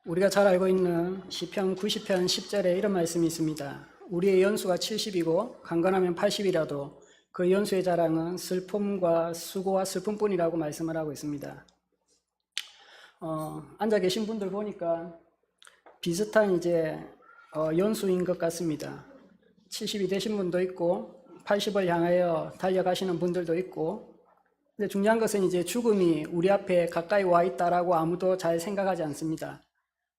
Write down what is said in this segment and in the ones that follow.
우리가 잘 알고 있는 시편 90편 10절에 이런 말씀이 있습니다. 우리의 연수가 70이고 강건하면 80이라도 그 연수의 자랑은 슬픔과 수고와 슬픔뿐이라고 말씀을 하고 있습니다. 앉아 계신 분들 보니까 비슷한 연수인 것 같습니다. 70이 되신 분도 있고 80을 향하여 달려가시는 분들도 있고, 근데 중요한 것은 죽음이 우리 앞에 가까이 와 있다라고 아무도 잘 생각하지 않습니다.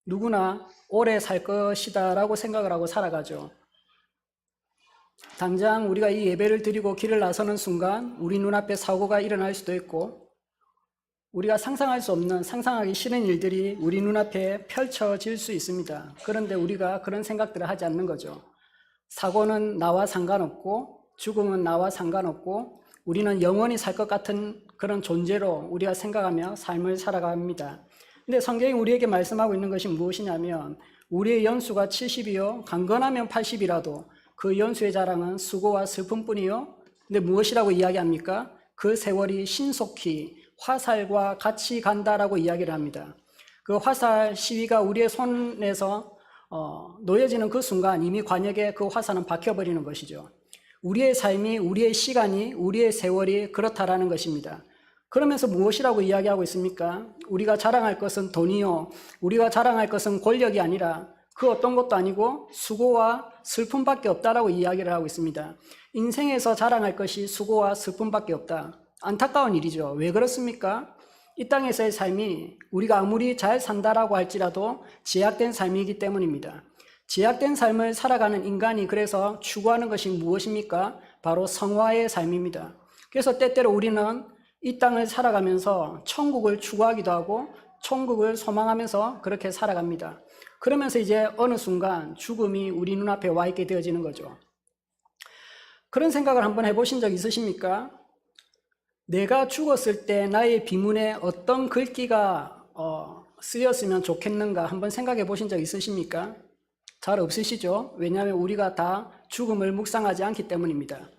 누구나 오래 살 것이다라고 생각을 하고 살아가죠. 당장 우리가 이 예배를 드리고 길을 나서는 순간 우리 눈앞에 사고가 일어날 수도 있고, 우리가 상상할 수 없는, 상상하기 싫은 일들이 우리 눈앞에 펼쳐질 수 있습니다. 그런데 우리가 그런 생각들을 하지 않는 거죠. 사고는 나와 상관없고 죽음은 나와 상관없고 우리는 영원히 살 것 같은 그런 존재로 우리가 생각하며 삶을 살아갑니다. 근데 성경이 우리에게 말씀하고 있는 것이 무엇이냐면, 우리의 연수가 70이요 강건하면 80이라도 그 연수의 자랑은 수고와 슬픔뿐이요. 근데 무엇이라고 이야기합니까? 그 세월이 신속히 화살과 같이 간다라고 이야기를 합니다. 그 화살 시위가 우리의 손에서 놓여지는 그 순간 이미 관역에 그 화살은 박혀버리는 것이죠. 우리의 삶이, 우리의 시간이, 우리의 세월이 그렇다라는 것입니다. 그러면서 무엇이라고 이야기하고 있습니까? 우리가 자랑할 것은 돈이요, 우리가 자랑할 것은 권력이 아니라 그 어떤 것도 아니고 수고와 슬픔밖에 없다라고 이야기를 하고 있습니다. 인생에서 자랑할 것이 수고와 슬픔밖에 없다. 안타까운 일이죠. 왜 그렇습니까? 이 땅에서의 삶이 우리가 아무리 잘 산다라고 할지라도 제약된 삶이기 때문입니다. 제약된 삶을 살아가는 인간이 그래서 추구하는 것이 무엇입니까? 바로 성화의 삶입니다. 그래서 때때로 우리는 이 땅을 살아가면서 천국을 추구하기도 하고 천국을 소망하면서 그렇게 살아갑니다. 그러면서 어느 순간 죽음이 우리 눈앞에 와 있게 되어지는 거죠. 그런 생각을 한번 해보신 적 있으십니까? 내가 죽었을 때 나의 비문에 어떤 글귀가 쓰였으면 좋겠는가 한번 생각해 보신 적 있으십니까? 잘 없으시죠? 왜냐하면 우리가 다 죽음을 묵상하지 않기 때문입니다.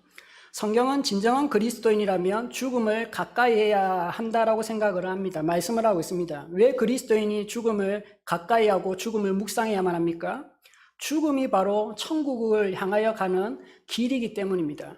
성경은 진정한 그리스도인이라면 죽음을 가까이 해야 한다라고 생각을 합니다. 말씀을 하고 있습니다. 왜 그리스도인이 죽음을 가까이 하고 죽음을 묵상해야만 합니까? 죽음이 바로 천국을 향하여 가는 길이기 때문입니다.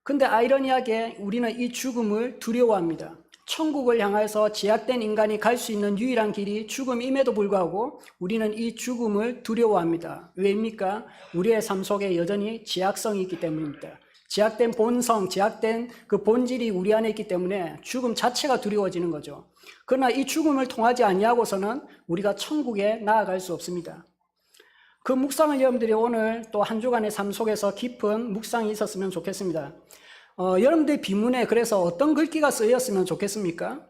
근데 아이러니하게 우리는 이 죽음을 두려워합니다. 천국을 향해서 제약된 인간이 갈 수 있는 유일한 길이 죽음임에도 불구하고 우리는 이 죽음을 두려워합니다. 왜입니까? 우리의 삶 속에 여전히 제약성이 있기 때문입니다. 제약된 본성, 제약된 그 본질이 우리 안에 있기 때문에 죽음 자체가 두려워지는 거죠. 그러나 이 죽음을 통하지 아니하고서는 우리가 천국에 나아갈 수 없습니다. 그 묵상을 여러분들이 오늘 또 한 주간의 삶 속에서 깊은 묵상이 있었으면 좋겠습니다. 여러분들의 비문에 그래서 어떤 글귀가 쓰였으면 좋겠습니까?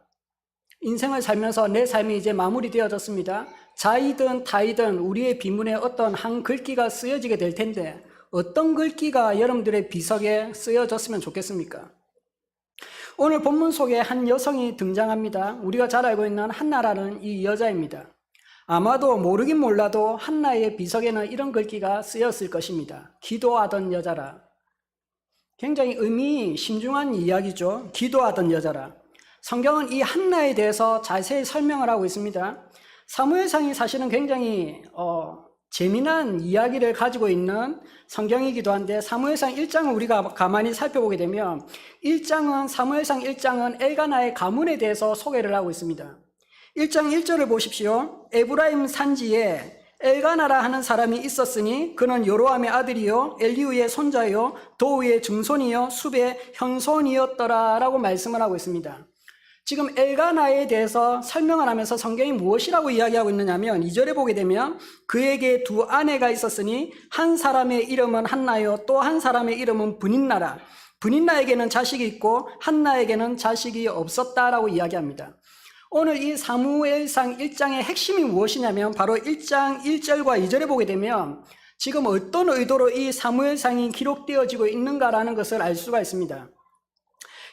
인생을 살면서 내 삶이 이제 마무리되어졌습니다. 자이든 타이든 우리의 비문에 어떤 한 글귀가 쓰여지게 될 텐데 어떤 글귀가 여러분들의 비석에 쓰여졌으면 좋겠습니까? 오늘 본문 속에 한 여성이 등장합니다. 우리가 잘 알고 있는 한나라는 이 여자입니다. 아마도 모르긴 몰라도 한나의 비석에는 이런 글귀가 쓰였을 것입니다. 기도하던 여자라. 굉장히 의미 심중한 이야기죠. 기도하던 여자라. 성경은 이 한나에 대해서 자세히 설명을 하고 있습니다. 사무엘상이 사실은 굉장히 재미난 이야기를 가지고 있는 성경이기도 한데, 사무엘상 1장을 우리가 가만히 살펴보게 되면 사무엘상 1장은 엘가나의 가문에 대해서 소개를 하고 있습니다. 1장 1절을 보십시오. 에브라임 산지에 엘가나라 하는 사람이 있었으니 그는 요로함의 아들이요 엘리우의 손자요 도우의 증손이요 숲의 현손이었더라 라고 말씀을 하고 있습니다. 지금 엘가나에 대해서 설명을 하면서 성경이 무엇이라고 이야기하고 있느냐면, 2절에 보게 되면 그에게 두 아내가 있었으니 한 사람의 이름은 한나요 또 한 사람의 이름은 브닛나라. 브닛나에게는 자식이 있고 한나에게는 자식이 없었다라고 이야기합니다. 오늘 이 사무엘상 1장의 핵심이 무엇이냐면 바로 1장 1절과 2절에 보게 되면 지금 어떤 의도로 이 사무엘상이 기록되어지고 있는가라는 것을 알 수가 있습니다.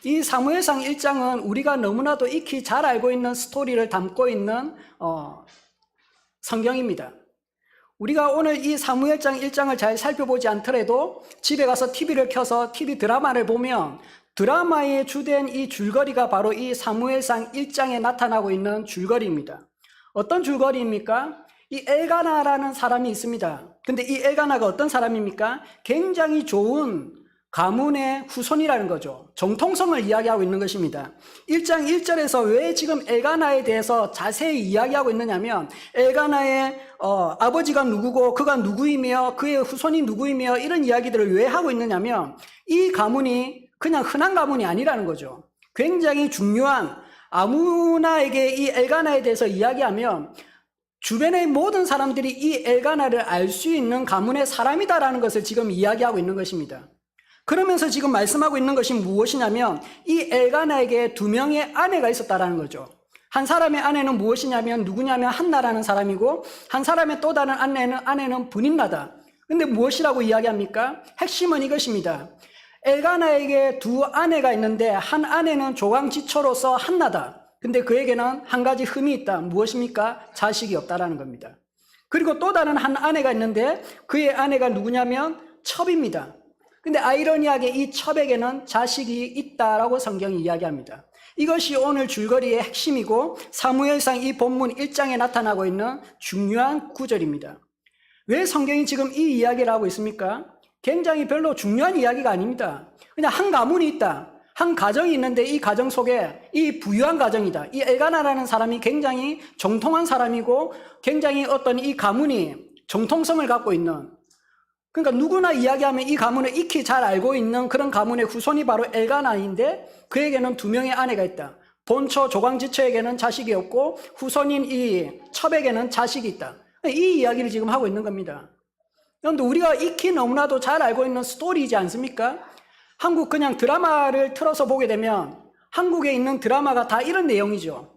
이 사무엘상 1장은 우리가 너무나도 익히 잘 알고 있는 스토리를 담고 있는 성경입니다. 우리가 오늘 이 사무엘상 1장을 잘 살펴보지 않더라도 집에 가서 TV를 켜서 TV 드라마를 보면 드라마의 주된 이 줄거리가 바로 이 사무엘상 1장에 나타나고 있는 줄거리입니다. 어떤 줄거리입니까? 이 엘가나라는 사람이 있습니다. 근데 이 엘가나가 어떤 사람입니까? 굉장히 좋은 가문의 후손이라는 거죠. 정통성을 이야기하고 있는 것입니다. 1장 1절에서 왜 지금 엘가나에 대해서 자세히 이야기하고 있느냐면 엘가나의 아버지가 누구고 그가 누구이며 그의 후손이 누구이며 이런 이야기들을 왜 하고 있느냐면 이 가문이 그냥 흔한 가문이 아니라는 거죠. 굉장히 중요한, 아무나에게 이 엘가나에 대해서 이야기하면 주변의 모든 사람들이 이 엘가나를 알 수 있는 가문의 사람이다라는 것을 지금 이야기하고 있는 것입니다. 그러면서 지금 말씀하고 있는 것이 무엇이냐면 이 엘가나에게 2명의 아내가 있었다라는 거죠. 한 사람의 아내는 무엇이냐면 누구냐면 한나라는 사람이고 한 사람의 또 다른 아내는 브닌나다. 근데 무엇이라고 이야기합니까? 핵심은 이것입니다. 엘가나에게 2 아내가 있는데 한 아내는 조강지처로서 한나다. 근데 그에게는 한 가지 흠이 있다. 무엇입니까? 자식이 없다라는 겁니다. 그리고 또 다른 한 아내가 있는데 그의 아내가 누구냐면 첩입니다. 근데 아이러니하게 이 첩에게는 자식이 있다라고 성경이 이야기합니다. 이것이 오늘 줄거리의 핵심이고 사무엘상 이 본문 1장에 나타나고 있는 중요한 구절입니다. 왜 성경이 지금 이 이야기를 하고 있습니까? 굉장히 별로 중요한 이야기가 아닙니다. 그냥 한 가문이 있다. 한 가정이 있는데 이 가정 속에 이 부유한 가정이다. 이 엘가나라는 사람이 굉장히 정통한 사람이고 굉장히 어떤 이 가문이 정통성을 갖고 있는, 그러니까 누구나 이야기하면 이 가문을 익히 잘 알고 있는 그런 가문의 후손이 바로 엘가나인데 그에게는 2명의 아내가 있다. 본처 조강지처에게는 자식이 없고 후손인 이 첩에게는 자식이 있다. 이 이야기를 지금 하고 있는 겁니다. 그런데 우리가 익히 너무나도 잘 알고 있는 스토리이지 않습니까? 한국 그냥 드라마를 틀어서 보게 되면 한국에 있는 드라마가 다 이런 내용이죠.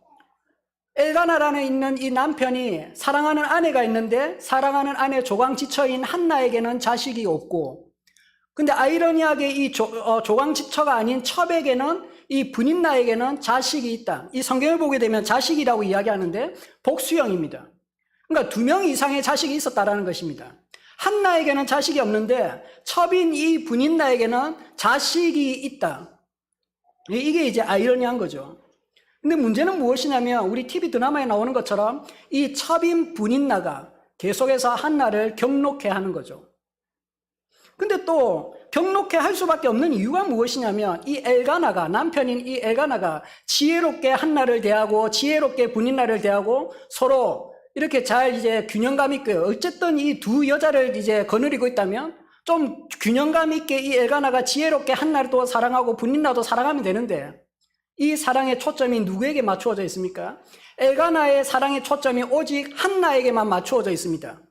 엘가나란에 있는 이 남편이 사랑하는 아내가 있는데 사랑하는 아내 조강지처인 한나에게는 자식이 없고, 근데 아이러니하게 이 조강지처가 아닌 첩에게는 이 브닌나에게는 자식이 있다. 이 성경을 보게 되면 자식이라고 이야기하는데 복수형입니다. 그러니까 2명 이상의 자식이 있었다라는 것입니다. 한나에게는 자식이 없는데 첩인 이 브닌나에게는 자식이 있다. 이게 이제 아이러니한 거죠. 근데 문제는 무엇이냐면 우리 TV 드라마에 나오는 것처럼 이 첩인 브닌나가 계속해서 한나를 경록해 하는 거죠. 근데 또 경록해 할 수밖에 없는 이유가 무엇이냐면 이 엘가나가, 남편인 이 엘가나가 지혜롭게 한나를 대하고 지혜롭게 브닌나를 대하고 서로 이렇게 잘 이제 균형감 있게, 어쨌든 이 2 여자를 이제 거느리고 있다면 좀 균형감 있게 이 엘가나가 지혜롭게 한나도 사랑하고 브닌나도 사랑하면 되는데 이 사랑의 초점이 누구에게 맞추어져 있습니까? 엘가나의 사랑의 초점이 오직 한나에게만 맞추어져 있습니다.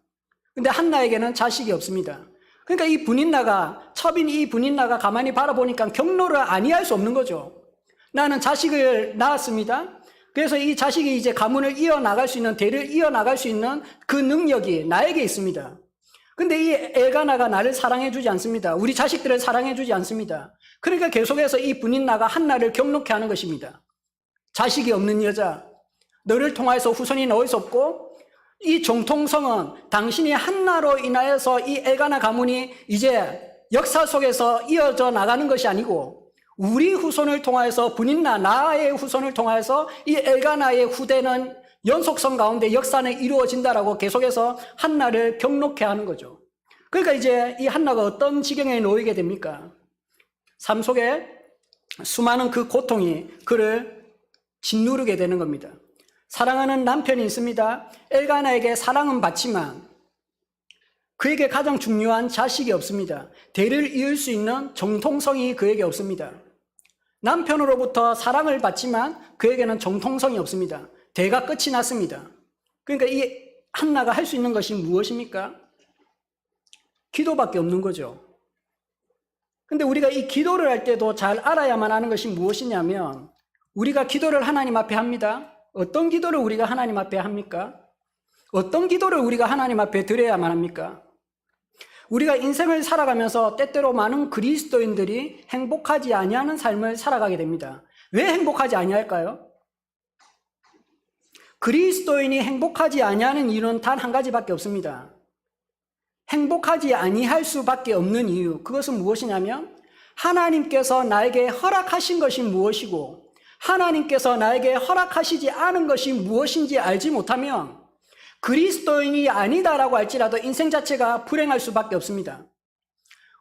근데 한나에게는 자식이 없습니다. 그러니까 이 브닌나가, 첩인 이 브닌나가 가만히 바라보니까 경로를 아니할 수 없는 거죠. 나는 자식을 낳았습니다. 그래서 이 자식이 이제 가문을 이어나갈 수 있는, 대를 이어나갈 수 있는 그 능력이 나에게 있습니다. 근데 이 엘가나가 나를 사랑해주지 않습니다. 우리 자식들을 사랑해주지 않습니다. 그러니까 계속해서 이 브닌나가 한나를 경록해 하는 것입니다. 자식이 없는 여자, 너를 통해서 후손이 나올 수 없고, 이 정통성은 당신이 한나로 인하여서 이 엘가나 가문이 이제 역사 속에서 이어져 나가는 것이 아니고 우리 후손을 통하여서 브닌나, 나의 후손을 통하여서 이 엘가나의 후대는 연속성 가운데 역사는 이루어진다라고 계속해서 한나를 경록해 하는 거죠. 그러니까 이제 이 한나가 어떤 지경에 놓이게 됩니까? 삶 속에 수많은 그 고통이 그를 짓누르게 되는 겁니다. 사랑하는 남편이 있습니다. 엘가나에게 사랑은 받지만 그에게 가장 중요한 자식이 없습니다. 대를 이을 수 있는 정통성이 그에게 없습니다. 남편으로부터 사랑을 받지만 그에게는 정통성이 없습니다. 대가 끝이 났습니다. 그러니까 이 한나가 할 수 있는 것이 무엇입니까? 기도밖에 없는 거죠. 근데 우리가 이 기도를 할 때도 잘 알아야만 하는 것이 무엇이냐면 우리가 기도를 하나님 앞에 합니다. 어떤 기도를 우리가 하나님 앞에 합니까? 어떤 기도를 우리가 하나님 앞에 드려야만 합니까? 우리가 인생을 살아가면서 때때로 많은 그리스도인들이 행복하지 아니하는 삶을 살아가게 됩니다. 왜 행복하지 아니할까요? 그리스도인이 행복하지 아니하는 이유는 단 한 가지밖에 없습니다. 행복하지 아니할 수밖에 없는 이유, 그것은 무엇이냐면 하나님께서 나에게 허락하신 것이 무엇이고 하나님께서 나에게 허락하시지 않은 것이 무엇인지 알지 못하면 그리스도인이 아니다라고 할지라도 인생 자체가 불행할 수밖에 없습니다.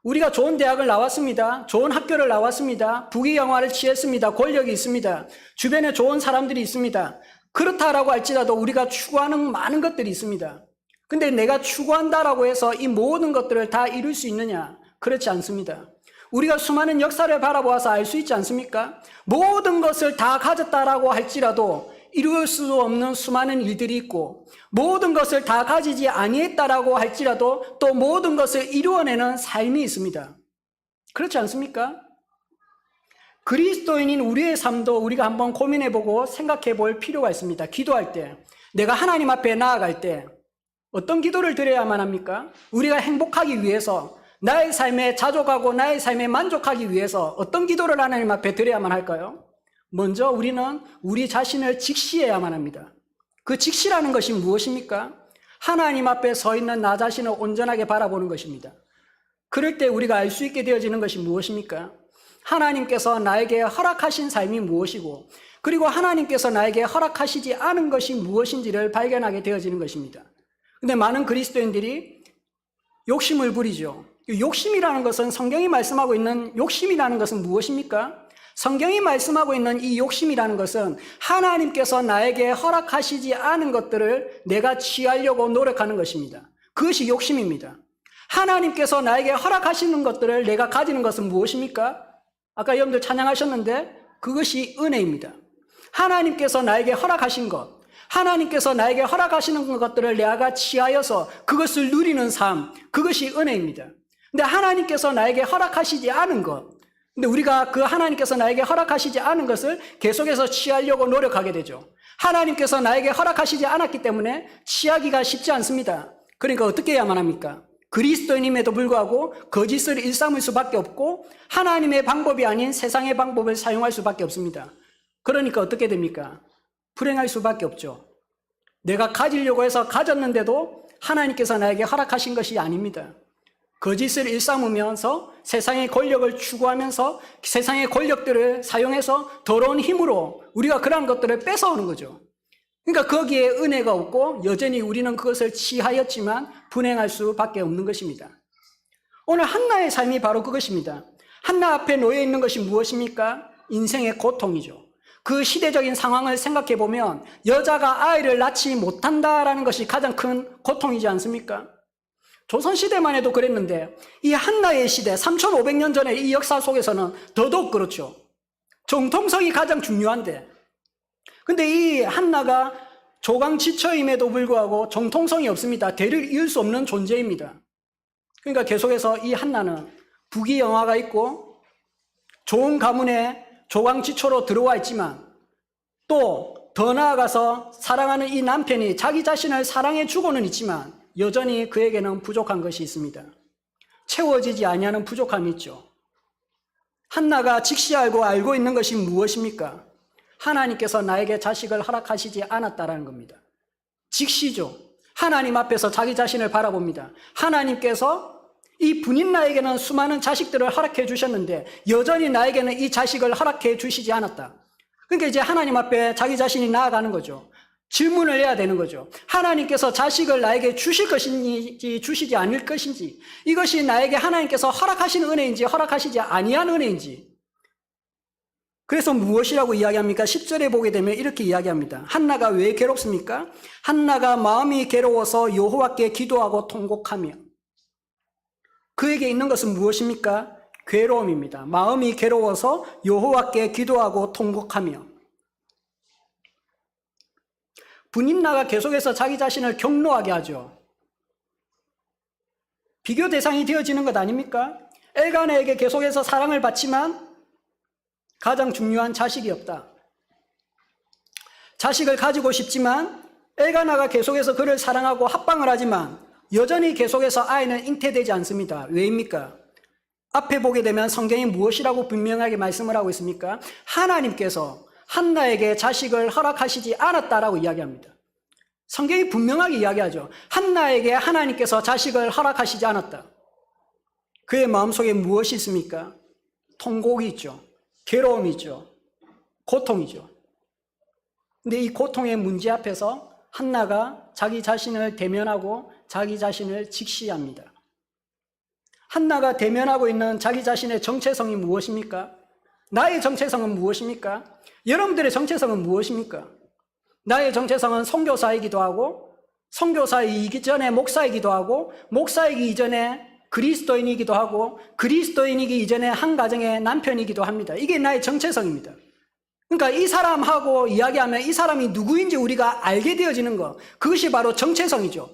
우리가 좋은 대학을 나왔습니다. 좋은 학교를 나왔습니다. 부귀영화를 취했습니다. 권력이 있습니다. 주변에 좋은 사람들이 있습니다. 그렇다라고 할지라도 우리가 추구하는 많은 것들이 있습니다. 근데 내가 추구한다라고 해서 이 모든 것들을 다 이룰 수 있느냐? 그렇지 않습니다. 우리가 수많은 역사를 바라보아서 알 수 있지 않습니까? 모든 것을 다 가졌다라고 할지라도 이룰 수 없는 수많은 일들이 있고, 모든 것을 다 가지지 아니했다라고 할지라도 또 모든 것을 이루어내는 삶이 있습니다. 그렇지 않습니까? 그리스도인인 우리의 삶도 우리가 한번 고민해보고 생각해볼 필요가 있습니다. 기도할 때, 내가 하나님 앞에 나아갈 때 어떤 기도를 드려야만 합니까? 우리가 행복하기 위해서, 나의 삶에 자족하고 나의 삶에 만족하기 위해서 어떤 기도를 하나님 앞에 드려야만 할까요? 먼저 우리는 우리 자신을 직시해야만 합니다. 그 직시라는 것이 무엇입니까? 하나님 앞에 서 있는 나 자신을 온전하게 바라보는 것입니다. 그럴 때 우리가 알 수 있게 되어지는 것이 무엇입니까? 하나님께서 나에게 허락하신 삶이 무엇이고, 그리고 하나님께서 나에게 허락하시지 않은 것이 무엇인지를 발견하게 되어지는 것입니다. 근데 많은 그리스도인들이 욕심을 부리죠. 욕심이라는 것은, 성경이 말씀하고 있는 욕심이라는 것은 무엇입니까? 성경이 말씀하고 있는 이 욕심이라는 것은 하나님께서 나에게 허락하시지 않은 것들을 내가 취하려고 노력하는 것입니다. 그것이 욕심입니다. 하나님께서 나에게 허락하시는 것들을 내가 가지는 것은 무엇입니까? 아까 여러분들 찬양하셨는데 그것이 은혜입니다. 하나님께서 나에게 허락하신 것, 하나님께서 나에게 허락하시는 것들을 내가 취하여서 그것을 누리는 삶, 그것이 은혜입니다. 근데 하나님께서 나에게 허락하시지 않은 것, 근데 우리가 그 하나님께서 나에게 허락하시지 않은 것을 계속해서 취하려고 노력하게 되죠. 하나님께서 나에게 허락하시지 않았기 때문에 취하기가 쉽지 않습니다. 그러니까 어떻게 해야만 합니까? 그리스도인임에도 불구하고 거짓을 일삼을 수밖에 없고, 하나님의 방법이 아닌 세상의 방법을 사용할 수밖에 없습니다. 그러니까 어떻게 됩니까? 불행할 수밖에 없죠. 내가 가지려고 해서 가졌는데도 하나님께서 나에게 허락하신 것이 아닙니다. 거짓을 일삼으면서 세상의 권력을 추구하면서 세상의 권력들을 사용해서 더러운 힘으로 우리가 그러한 것들을 뺏어오는 거죠. 그러니까 거기에 은혜가 없고 여전히 우리는 그것을 취하였지만 분행할 수밖에 없는 것입니다. 오늘 한나의 삶이 바로 그것입니다. 한나 앞에 놓여 있는 것이 무엇입니까? 인생의 고통이죠. 그 시대적인 상황을 생각해 보면 여자가 아이를 낳지 못한다라는 것이 가장 큰 고통이지 않습니까? 조선시대만 해도 그랬는데 이 한나의 시대 3500년 전의 이 역사 속에서는 더더욱 그렇죠. 정통성이 가장 중요한데, 근데 이 한나가 조강지처임에도 불구하고 정통성이 없습니다. 대를 이을 수 없는 존재입니다. 그러니까 계속해서 이 한나는 부귀영화가 있고 좋은 가문에 조강지처로 들어와 있지만, 또 더 나아가서 사랑하는 이 남편이 자기 자신을 사랑해 주고는 있지만 여전히 그에게는 부족한 것이 있습니다. 채워지지 아니하는 부족함이 있죠. 한나가 직시하고 알고 있는 것이 무엇입니까? 하나님께서 나에게 자식을 허락하시지 않았다라는 겁니다. 직시죠. 하나님 앞에서 자기 자신을 바라봅니다. 하나님께서 이 분인 나에게는 수많은 자식들을 허락해 주셨는데 여전히 나에게는 이 자식을 허락해 주시지 않았다. 그러니까 이제 하나님 앞에 자기 자신이 나아가는 거죠. 질문을 해야 되는 거죠. 하나님께서 자식을 나에게 주실 것인지 주시지 않을 것인지, 이것이 나에게 하나님께서 허락하신 은혜인지 허락하시지 아니한 은혜인지. 그래서 무엇이라고 이야기합니까? 10절에 보게 되면 이렇게 이야기합니다. 한나가 왜 괴롭습니까? 한나가 마음이 괴로워서 여호와께 기도하고 통곡하며. 그에게 있는 것은 무엇입니까? 괴로움입니다. 마음이 괴로워서 여호와께 기도하고 통곡하며. 분인나가 계속해서 자기 자신을 격노하게 하죠. 비교 대상이 되어지는 것 아닙니까? 엘가나에게 계속해서 사랑을 받지만 가장 중요한 자식이 없다. 자식을 가지고 싶지만 엘가나가 계속해서 그를 사랑하고 합방을 하지만 여전히 계속해서 아이는 잉태되지 않습니다. 왜입니까? 앞에 보게 되면 성경이 무엇이라고 분명하게 말씀을 하고 있습니까? 하나님께서 한나에게 자식을 허락하시지 않았다라고 이야기합니다. 성경이 분명하게 이야기하죠. 한나에게 하나님께서 자식을 허락하시지 않았다. 그의 마음속에 무엇이 있습니까? 통곡이 있죠. 괴로움이 있죠. 고통이죠. 근데 이 고통의 문제 앞에서 한나가 자기 자신을 대면하고 자기 자신을 직시합니다. 한나가 대면하고 있는 자기 자신의 정체성이 무엇입니까? 나의 정체성은 무엇입니까? 여러분들의 정체성은 무엇입니까? 나의 정체성은 선교사이기도 하고, 선교사이기 전에 목사이기도 하고, 목사이기 이전에 그리스도인이기도 하고, 그리스도인이기 이전에 한 가정의 남편이기도 합니다. 이게 나의 정체성입니다. 그러니까 이 사람하고 이야기하면 이 사람이 누구인지 우리가 알게 되어지는 것, 그것이 바로 정체성이죠.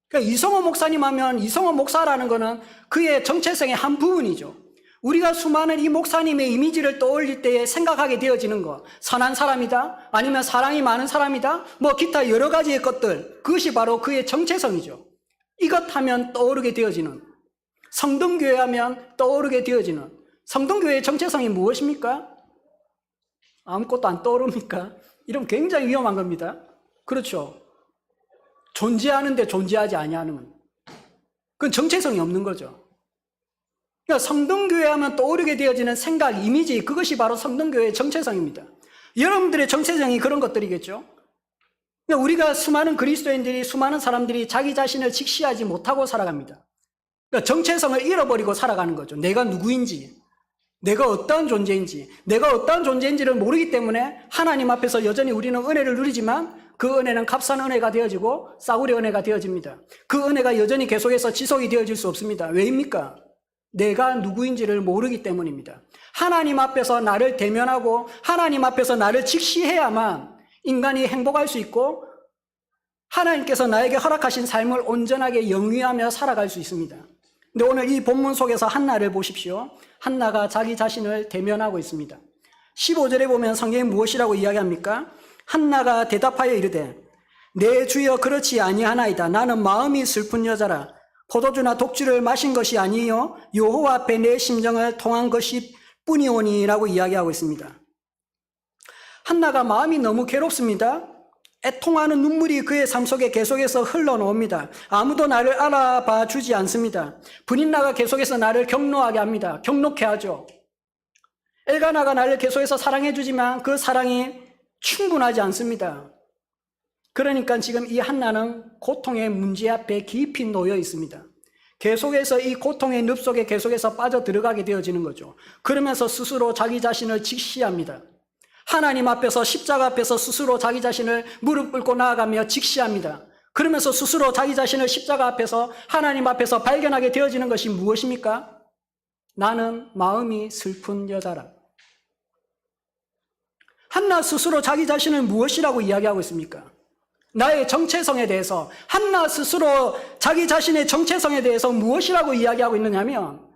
그러니까 이성호 목사님 하면 이성호 목사라는 것은 그의 정체성의 한 부분이죠. 우리가 수많은 이 목사님의 이미지를 떠올릴 때에 생각하게 되어지는 것, 선한 사람이다, 아니면 사랑이 많은 사람이다, 뭐 기타 여러 가지의 것들, 그것이 바로 그의 정체성이죠. 이것 하면 떠오르게 되어지는, 성동교회 하면 떠오르게 되어지는, 성동교회의 정체성이 무엇입니까? 아무것도 안 떠오릅니까? 이러면 굉장히 위험한 겁니다. 그렇죠. 존재하는데 존재하지 아니하는 건, 그건 정체성이 없는 거죠. 그러니까 성동교회 하면 떠오르게 되어지는 생각, 이미지, 그것이 바로 성동교회의 정체성입니다. 여러분들의 정체성이 그런 것들이겠죠. 그러니까 우리가 수많은 그리스도인들이, 수많은 사람들이 자기 자신을 직시하지 못하고 살아갑니다. 그러니까 정체성을 잃어버리고 살아가는 거죠. 내가 누구인지, 내가 어떠한 존재인지, 내가 어떠한 존재인지를 모르기 때문에 하나님 앞에서 여전히 우리는 은혜를 누리지만 그 은혜는 값싼 은혜가 되어지고 싸구려 은혜가 되어집니다. 그 은혜가 여전히 계속해서 지속이 되어질 수 없습니다. 왜입니까? 내가 누구인지를 모르기 때문입니다. 하나님 앞에서 나를 대면하고 하나님 앞에서 나를 직시해야만 인간이 행복할 수 있고 하나님께서 나에게 허락하신 삶을 온전하게 영위하며 살아갈 수 있습니다. 근데 오늘 이 본문 속에서 한나를 보십시오. 한나가 자기 자신을 대면하고 있습니다. 15절에 보면 성경이 무엇이라고 이야기합니까? 한나가 대답하여 이르되 내 주여 그렇지 아니하나이다. 나는 마음이 슬픈 여자라. 포도주나 독주를 마신 것이 아니요 여호와 앞에 내 심정을 통한 것이 뿐이오니라고 이야기하고 있습니다. 한나가 마음이 너무 괴롭습니다. 애통하는 눈물이 그의 삶 속에 계속해서 흘러나옵니다. 아무도 나를 알아봐 주지 않습니다. 분인나가 계속해서 나를 격노하게 합니다. 격노케 하죠. 엘가나가 나를 계속해서 사랑해 주지만 그 사랑이 충분하지 않습니다. 그러니까 지금 이 한나는 고통의 문제 앞에 깊이 놓여 있습니다. 계속해서 이 고통의 늪 속에 계속해서 빠져 들어가게 되어지는 거죠. 그러면서 스스로 자기 자신을 직시합니다. 하나님 앞에서, 십자가 앞에서 스스로 자기 자신을 무릎 꿇고 나아가며 직시합니다. 그러면서 스스로 자기 자신을 십자가 앞에서, 하나님 앞에서 발견하게 되어지는 것이 무엇입니까? 나는 마음이 슬픈 여자라. 한나 스스로 자기 자신을 무엇이라고 이야기하고 있습니까? 나의 정체성에 대해서, 한나 스스로 자기 자신의 정체성에 대해서 무엇이라고 이야기하고 있느냐면,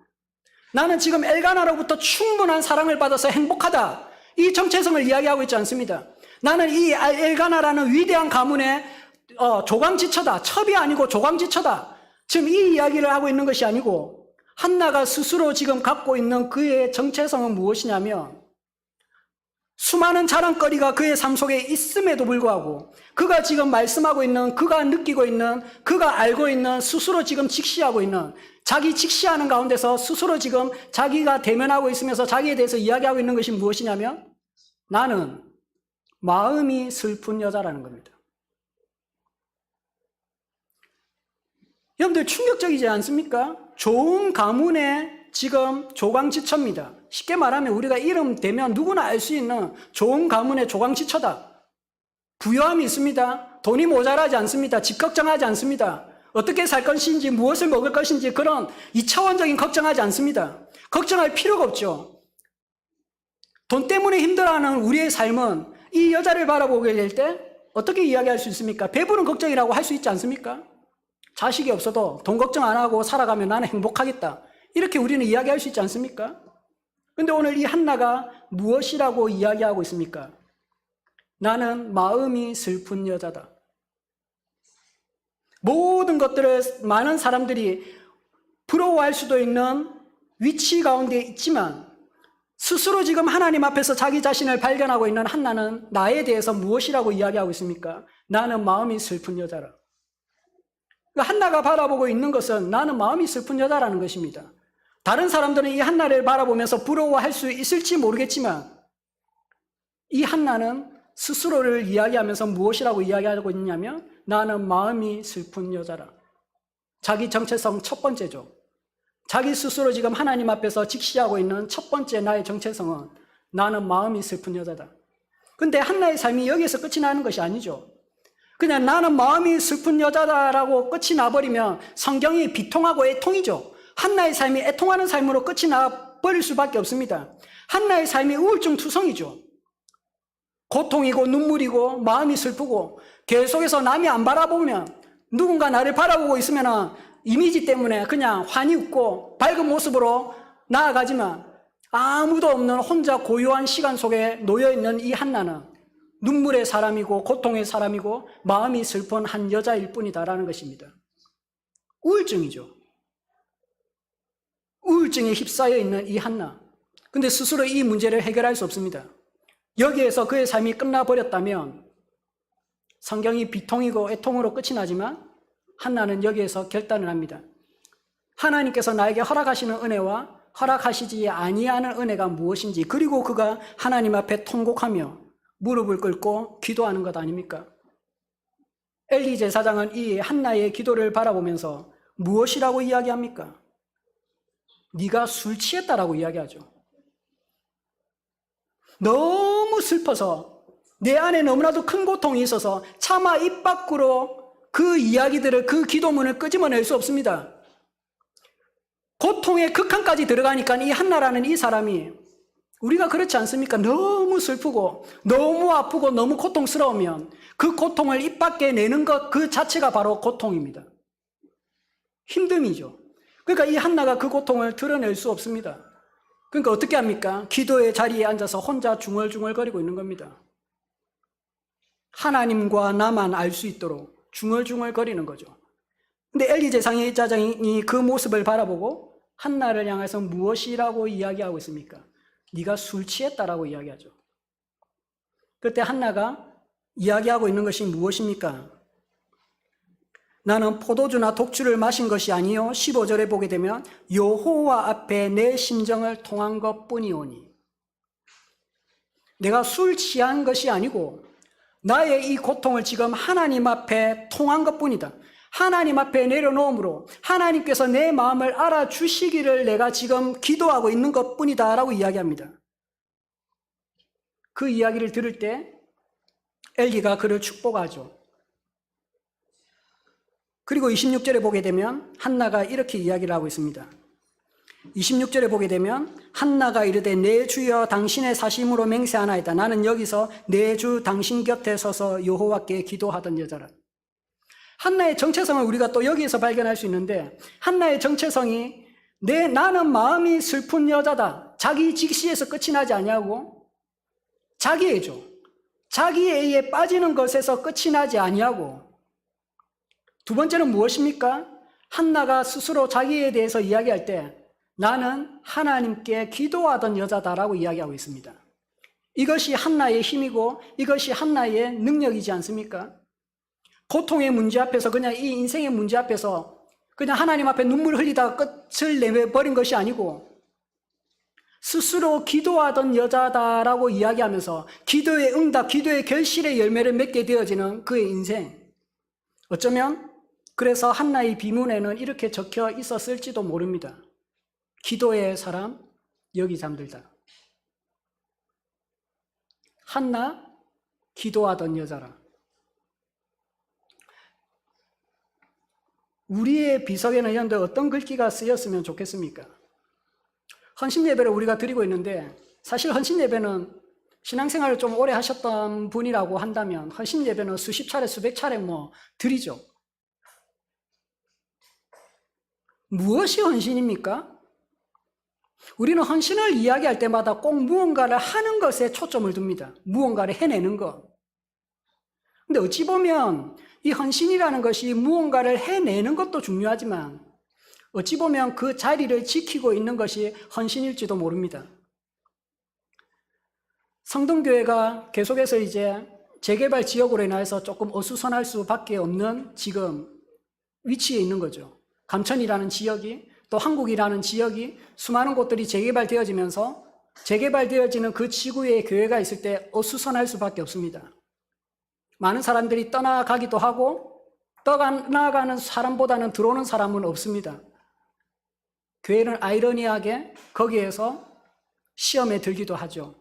나는 지금 엘가나로부터 충분한 사랑을 받아서 행복하다. 이 정체성을 이야기하고 있지 않습니다. 나는 이 엘가나라는 위대한 가문의 조강지처다. 첩이 아니고 조강지처다. 지금 이 이야기를 하고 있는 것이 아니고 한나가 스스로 지금 갖고 있는 그의 정체성은 무엇이냐면 수많은 자랑거리가 그의 삶 속에 있음에도 불구하고 그가 지금 말씀하고 있는, 그가 느끼고 있는, 그가 알고 있는, 스스로 지금 직시하고 있는, 자기 직시하는 가운데서 스스로 지금 자기가 대면하고 있으면서 자기에 대해서 이야기하고 있는 것이 무엇이냐면 나는 마음이 슬픈 여자라는 겁니다. 여러분들 충격적이지 않습니까? 좋은 가문의 지금 조강지처입니다. 쉽게 말하면 우리가 이름 대면 누구나 알 수 있는 좋은 가문의 조강지처다. 부유함이 있습니다. 돈이 모자라지 않습니다. 집 걱정하지 않습니다. 어떻게 살 것인지, 무엇을 먹을 것인지 그런 2차원적인 걱정하지 않습니다. 걱정할 필요가 없죠. 돈 때문에 힘들어하는 우리의 삶은 이 여자를 바라보게 될 때 어떻게 이야기할 수 있습니까? 배부른 걱정이라고 할 수 있지 않습니까? 자식이 없어도 돈 걱정 안 하고 살아가면 나는 행복하겠다. 이렇게 우리는 이야기할 수 있지 않습니까? 그런데 오늘 이 한나가 무엇이라고 이야기하고 있습니까? 나는 마음이 슬픈 여자다. 모든 것들을 많은 사람들이 부러워할 수도 있는 위치 가운데 있지만 스스로 지금 하나님 앞에서 자기 자신을 발견하고 있는 한나는 나에 대해서 무엇이라고 이야기하고 있습니까? 나는 마음이 슬픈 여자라. 그러니까 한나가 바라보고 있는 것은 나는 마음이 슬픈 여자라는 것입니다. 다른 사람들은 이 한나를 바라보면서 부러워할 수 있을지 모르겠지만 이 한나는 스스로를 이야기하면서 무엇이라고 이야기하고 있냐면 나는 마음이 슬픈 여자라. 자기 정체성 첫 번째죠. 자기 스스로 지금 하나님 앞에서 직시하고 있는 첫 번째 나의 정체성은 나는 마음이 슬픈 여자다. 근데 한나의 삶이 여기에서 끝이 나는 것이 아니죠. 그냥 나는 마음이 슬픈 여자다라고 끝이 나버리면 성경이 비통하고 애통이죠. 한나의 삶이 애통하는 삶으로 끝이 나버릴 수밖에 없습니다. 한나의 삶이 우울증 투성이죠. 고통이고 눈물이고 마음이 슬프고 계속해서 남이 안 바라보면 누군가 나를 바라보고 있으면 이미지 때문에 그냥 환히 웃고 밝은 모습으로 나아가지만 아무도 없는 혼자 고요한 시간 속에 놓여있는 이 한나는 눈물의 사람이고 고통의 사람이고 마음이 슬픈 한 여자일 뿐이다라는 것입니다. 우울증이죠. 우울증에 휩싸여 있는 이 한나. 근데 스스로 이 문제를 해결할 수 없습니다. 여기에서 그의 삶이 끝나버렸다면 성경이 비통이고 애통으로 끝이 나지만 한나는 여기에서 결단을 합니다. 하나님께서 나에게 허락하시는 은혜와 허락하시지 아니하는 은혜가 무엇인지, 그리고 그가 하나님 앞에 통곡하며 무릎을 꿇고 기도하는 것 아닙니까? 엘리 제사장은 이 한나의 기도를 바라보면서 무엇이라고 이야기합니까? 네가 술 취했다라고 이야기하죠. 너무 슬퍼서 내 안에 너무나도 큰 고통이 있어서 차마 입 밖으로 그 이야기들을, 그 기도문을 끄집어낼 수 없습니다. 고통의 극한까지 들어가니까 이 한나라는 이 사람이, 우리가 그렇지 않습니까? 너무 슬프고 너무 아프고 너무 고통스러우면 그 고통을 입 밖에 내는 것 그 자체가 바로 고통입니다. 힘듦이죠. 그러니까 이 한나가 그 고통을 드러낼 수 없습니다. 그러니까 어떻게 합니까? 기도의 자리에 앉아서 혼자 중얼중얼거리고 있는 겁니다. 하나님과 나만 알 수 있도록 중얼중얼거리는 거죠. 근데 엘리 제사장이 그 모습을 바라보고 한나를 향해서 무엇이라고 이야기하고 있습니까? 네가 술 취했다라고 이야기하죠. 그때 한나가 이야기하고 있는 것이 무엇입니까? 나는 포도주나 독주를 마신 것이 아니요 15절에 보게 되면 여호와 앞에 내 심정을 통한 것뿐이오니, 내가 술 취한 것이 아니고 나의 이 고통을 지금 하나님 앞에 통한 것뿐이다. 하나님 앞에 내려놓음으로 하나님께서 내 마음을 알아주시기를 내가 지금 기도하고 있는 것뿐이다 라고 이야기합니다. 그 이야기를 들을 때 엘리가 그를 축복하죠. 그리고 26절에 보게 되면 한나가 이렇게 이야기를 하고 있습니다. 26절에 보게 되면 한나가 이르되 내 주여 당신의 사심으로 맹세하나이다. 나는 여기서 내 주 당신 곁에 서서 여호와께 기도하던 여자라. 한나의 정체성을 우리가 또 여기에서 발견할 수 있는데, 한나의 정체성이 나는 마음이 슬픈 여자다. 자기 직시에서 끝이 나지 아니하고 자기애죠. 자기애에 빠지는 것에서 끝이 나지 아니하고, 두 번째는 무엇입니까? 한나가 스스로 자기에 대해서 이야기할 때 나는 하나님께 기도하던 여자다라고 이야기하고 있습니다. 이것이 한나의 힘이고 이것이 한나의 능력이지 않습니까? 고통의 문제 앞에서, 그냥 이 인생의 문제 앞에서 그냥 하나님 앞에 눈물 흘리다가 끝을 내버린 것이 아니고 스스로 기도하던 여자다라고 이야기하면서 기도의 응답, 기도의 결실의 열매를 맺게 되어지는 그의 인생. 어쩌면 그래서 한나의 비문에는 이렇게 적혀 있었을지도 모릅니다. 기도의 사람 여기 잠들다. 한나 기도하던 여자라. 우리의 비석에는 이런데 어떤 글귀가 쓰였으면 좋겠습니까? 헌신예배를 우리가 드리고 있는데, 사실 헌신예배는 신앙생활을 좀 오래 하셨던 분이라고 한다면 헌신예배는 수십 차례 수백 차례 드리죠. 무엇이 헌신입니까? 우리는 헌신을 이야기할 때마다 꼭 무언가를 하는 것에 초점을 둡니다. 무언가를 해내는 것. 근데 어찌 보면 이 헌신이라는 것이 무언가를 해내는 것도 중요하지만 어찌 보면 그 자리를 지키고 있는 것이 헌신일지도 모릅니다. 성동교회가 계속해서 이제 재개발 지역으로 인해서 조금 어수선할 수밖에 없는 지금 위치에 있는 거죠. 감천이라는 지역이, 또 한국이라는 지역이 수많은 곳들이 재개발되어지면서 재개발되어지는 그 지구에 교회가 있을 때 어수선할 수밖에 없습니다. 많은 사람들이 떠나가기도 하고 떠나가는 사람보다는 들어오는 사람은 없습니다. 교회는 아이러니하게 거기에서 시험에 들기도 하죠.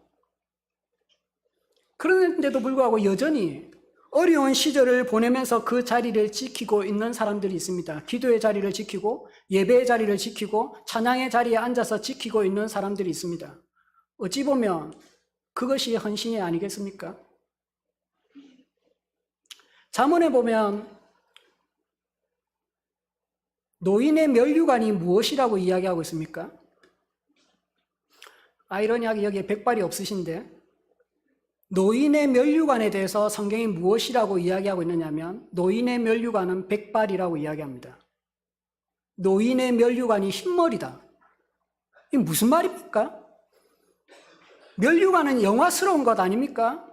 그런데도 불구하고 여전히 어려운 시절을 보내면서 그 자리를 지키고 있는 사람들이 있습니다. 기도의 자리를 지키고 예배의 자리를 지키고 찬양의 자리에 앉아서 지키고 있는 사람들이 있습니다. 어찌 보면 그것이 헌신이 아니겠습니까? 잠언에 보면 노인의 면류관이 무엇이라고 이야기하고 있습니까? 아이러니하게 여기에 백발이 없으신데 노인의 면류관에 대해서 성경이 무엇이라고 이야기하고 있느냐면 노인의 면류관은 백발이라고 이야기합니다. 노인의 면류관이 흰머리다. 이게 무슨 말입니까? 면류관은 영화스러운 것 아닙니까?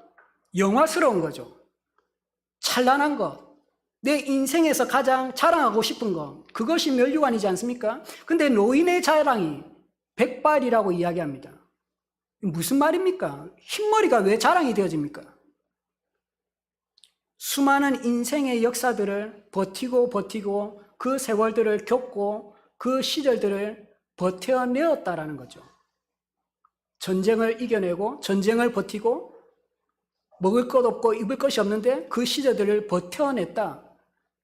영화스러운 거죠. 찬란한 것. 내 인생에서 가장 자랑하고 싶은 것. 그것이 면류관이지 않습니까? 근데 노인의 자랑이 백발이라고 이야기합니다. 무슨 말입니까? 흰머리가 왜 자랑이 되어집니까? 수많은 인생의 역사들을 버티고 그 세월들을 겪고 그 시절들을 버텨내었다라는 거죠. 전쟁을 이겨내고 전쟁을 버티고 먹을 것 없고 입을 것이 없는데 그 시절들을 버텨냈다.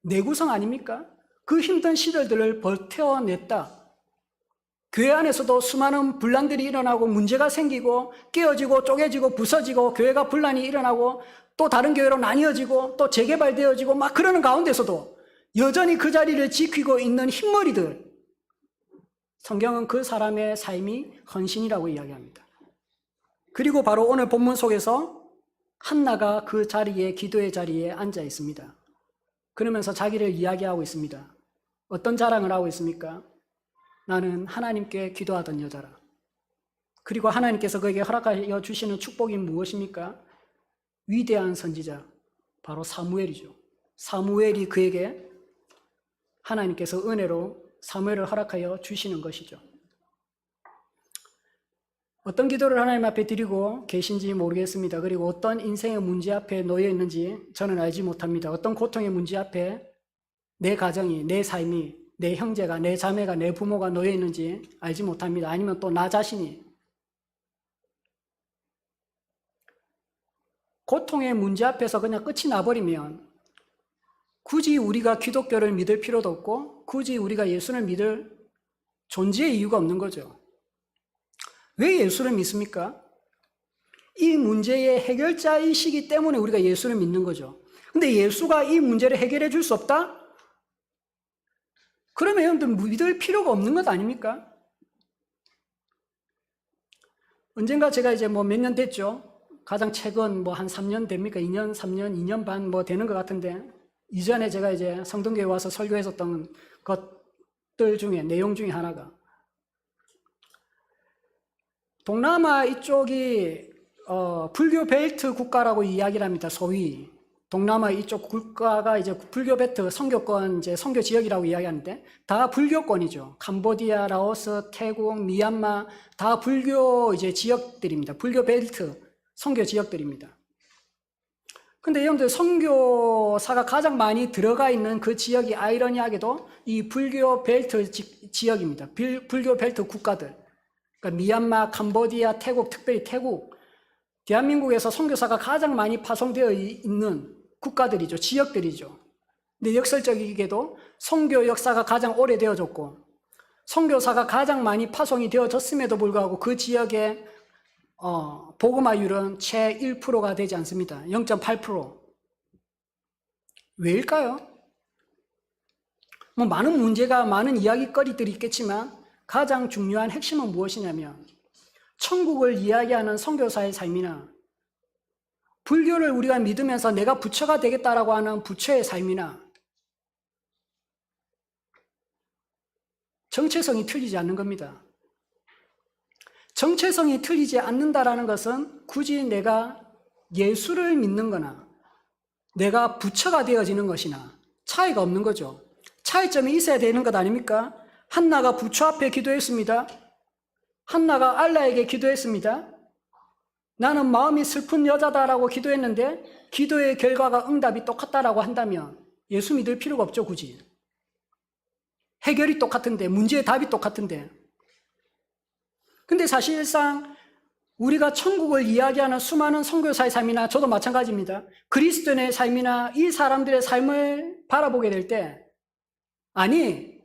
내구성 아닙니까? 그 힘든 시절들을 버텨냈다. 교회 안에서도 수많은 분란들이 일어나고 문제가 생기고 깨어지고 쪼개지고 부서지고 교회가 분란이 일어나고 또 다른 교회로 나뉘어지고 또 재개발되어지고 막 그러는 가운데서도 여전히 그 자리를 지키고 있는 흰머리들. 성경은 그 사람의 삶이 헌신이라고 이야기합니다. 그리고 바로 오늘 본문 속에서 한나가 그 자리에 기도의 자리에 앉아 있습니다. 그러면서 자기를 이야기하고 있습니다. 어떤 자랑을 하고 있습니까? 나는 하나님께 기도하던 여자라. 그리고 하나님께서 그에게 허락하여 주시는 축복이 무엇입니까? 위대한 선지자, 바로 사무엘이죠. 사무엘이 그에게 하나님께서 은혜로 사무엘을 허락하여 주시는 것이죠. 어떤 기도를 하나님 앞에 드리고 계신지 모르겠습니다. 그리고 어떤 인생의 문제 앞에 놓여 있는지 저는 알지 못합니다. 어떤 고통의 문제 앞에 내 가정이, 내 삶이, 내 형제가, 내 자매가, 내 부모가 놓여 있는지 알지 못합니다. 아니면 또 나 자신이 고통의 문제 앞에서 그냥 끝이 나버리면 굳이 우리가 기독교를 믿을 필요도 없고 굳이 우리가 예수를 믿을 존재의 이유가 없는 거죠. 왜 예수를 믿습니까? 이 문제의 해결자이시기 때문에 우리가 예수를 믿는 거죠. 근데 예수가 이 문제를 해결해 줄 수 없다? 그러면 여러분들 믿을 필요가 없는 것 아닙니까? 언젠가 제가 이제 몇 년 됐죠. 가장 최근 한 3년 됩니까? 2년, 3년, 2년 반 되는 것 같은데 이전에 제가 이제 성동교회 와서 설교했었던 것들 중에 내용 중에 하나가 동남아 이쪽이 불교 벨트 국가라고 이야기를 합니다. 소위 동남아 이쪽 국가가 이제 불교 벨트 선교권 이제 선교 지역이라고 이야기하는데 다 불교권이죠. 캄보디아, 라오스, 태국, 미얀마 다 불교 이제 지역들입니다. 불교 벨트 선교 지역들입니다. 근데 여러분들 선교사가 가장 많이 들어가 있는 그 지역이 아이러니하게도 이 불교 벨트 지역입니다. 불교 벨트 국가들. 그러니까 미얀마, 캄보디아, 태국, 특별히 태국, 대한민국에서 선교사가 가장 많이 파송되어 있는 국가들이죠. 지역들이죠. 근데 역설적이게도 선교 역사가 가장 오래되어졌고 선교사가 가장 많이 파송이 되어졌음에도 불구하고 그 지역의 복음화율은 채 1%가 되지 않습니다. 0.8%. 왜일까요? 많은 문제가 많은 이야기거리들이 있겠지만 가장 중요한 핵심은 무엇이냐면 천국을 이야기하는 선교사의 삶이나 불교를 우리가 믿으면서 내가 부처가 되겠다라고 하는 부처의 삶이나 정체성이 틀리지 않는 겁니다. 정체성이 틀리지 않는다라는 것은 굳이 내가 예수를 믿는 거나 내가 부처가 되어지는 것이나 차이가 없는 거죠. 차이점이 있어야 되는 것 아닙니까? 한나가 부처 앞에 기도했습니다. 한나가 알라에게 기도했습니다. 나는 마음이 슬픈 여자다라고 기도했는데 기도의 결과가 응답이 똑같다라고 한다면 예수 믿을 필요가 없죠, 굳이. 해결이 똑같은데, 문제의 답이 똑같은데. 근데 사실상 우리가 천국을 이야기하는 수많은 선교사의 삶이나 저도 마찬가지입니다. 그리스도인의 삶이나 이 사람들의 삶을 바라보게 될 때, 아니,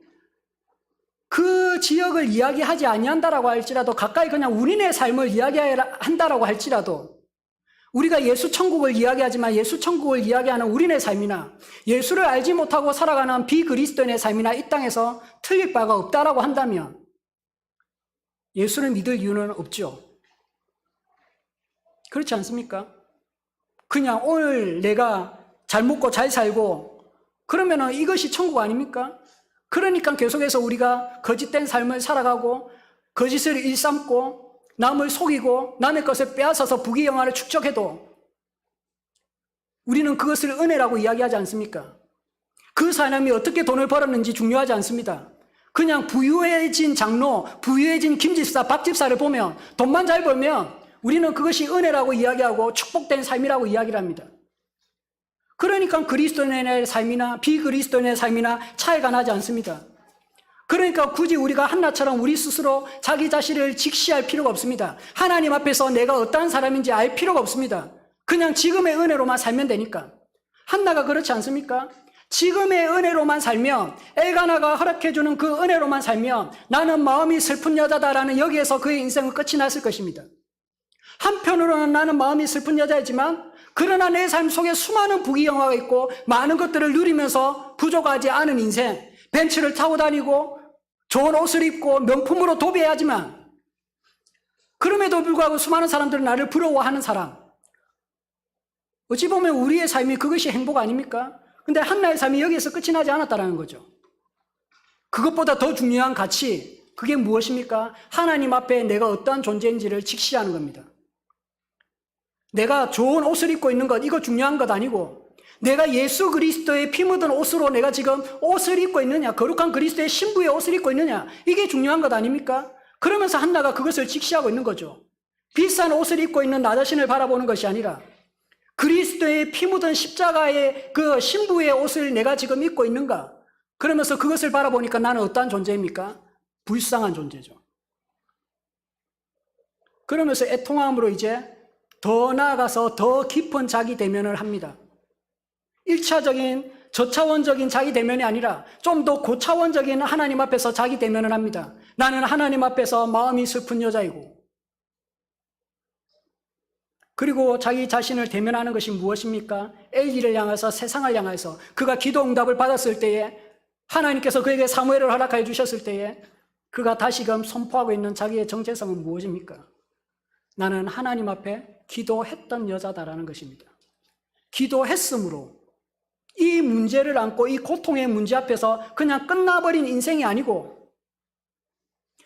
그 지역을 이야기하지 아니한다라고 할지라도 가까이 그냥 우리네 삶을 이야기한다라고 할지라도 우리가 예수 천국을 이야기하지만 예수 천국을 이야기하는 우리네 삶이나 예수를 알지 못하고 살아가는 비그리스도인의 삶이나 이 땅에서 틀릴 바가 없다라고 한다면 예수를 믿을 이유는 없죠. 그렇지 않습니까? 그냥 오늘 내가 잘 먹고 잘 살고 그러면은 이것이 천국 아닙니까? 그러니까 계속해서 우리가 거짓된 삶을 살아가고 거짓을 일삼고 남을 속이고 남의 것을 빼앗아서 부귀영화를 축적해도 우리는 그것을 은혜라고 이야기하지 않습니까? 그 사람이 어떻게 돈을 벌었는지 중요하지 않습니다. 그냥 부유해진 장로, 부유해진 김집사, 박집사를 보면 돈만 잘 벌면 우리는 그것이 은혜라고 이야기하고 축복된 삶이라고 이야기를 합니다. 그러니까 그리스도인의 삶이나 비그리스도인의 삶이나 차이가 나지 않습니다. 그러니까 굳이 우리가 한나처럼 우리 스스로 자기 자신을 직시할 필요가 없습니다. 하나님 앞에서 내가 어떠한 사람인지 알 필요가 없습니다. 그냥 지금의 은혜로만 살면 되니까. 한나가 그렇지 않습니까? 지금의 은혜로만 살면, 엘가나가 허락해주는 그 은혜로만 살면 나는 마음이 슬픈 여자다라는 여기에서 그의 인생은 끝이 났을 것입니다. 한편으로는 나는 마음이 슬픈 여자이지만 그러나 내 삶 속에 수많은 부귀영화가 있고 많은 것들을 누리면서 부족하지 않은 인생, 벤츠를 타고 다니고 좋은 옷을 입고 명품으로 도배하지만 그럼에도 불구하고 수많은 사람들은 나를 부러워하는 사람. 어찌 보면 우리의 삶이 그것이 행복 아닙니까? 근데 한나의 삶이 여기에서 끝이 나지 않았다는 거죠. 그것보다 더 중요한 가치, 그게 무엇입니까? 하나님 앞에 내가 어떠한 존재인지를 직시하는 겁니다. 내가 좋은 옷을 입고 있는 것, 이거 중요한 것 아니고 내가 예수 그리스도의 피 묻은 옷으로 내가 지금 옷을 입고 있느냐, 거룩한 그리스도의 신부의 옷을 입고 있느냐, 이게 중요한 것 아닙니까? 그러면서 한나가 그것을 직시하고 있는 거죠. 비싼 옷을 입고 있는 나 자신을 바라보는 것이 아니라 그리스도의 피 묻은 십자가의 그 신부의 옷을 내가 지금 입고 있는가? 그러면서 그것을 바라보니까 나는 어떠한 존재입니까? 불쌍한 존재죠. 그러면서 애통함으로 이제 더 나아가서 더 깊은 자기 대면을 합니다. 1차적인 저차원적인 자기 대면이 아니라 좀 더 고차원적인 하나님 앞에서 자기 대면을 합니다. 나는 하나님 앞에서 마음이 슬픈 여자이고, 그리고 자기 자신을 대면하는 것이 무엇입니까? 엘리를 향해서, 세상을 향해서 그가 기도 응답을 받았을 때에 하나님께서 그에게 사무엘을 허락하여 주셨을 때에 그가 다시금 선포하고 있는 자기의 정체성은 무엇입니까? 나는 하나님 앞에 기도했던 여자다라는 것입니다. 기도했으므로 이 문제를 안고 이 고통의 문제 앞에서 그냥 끝나버린 인생이 아니고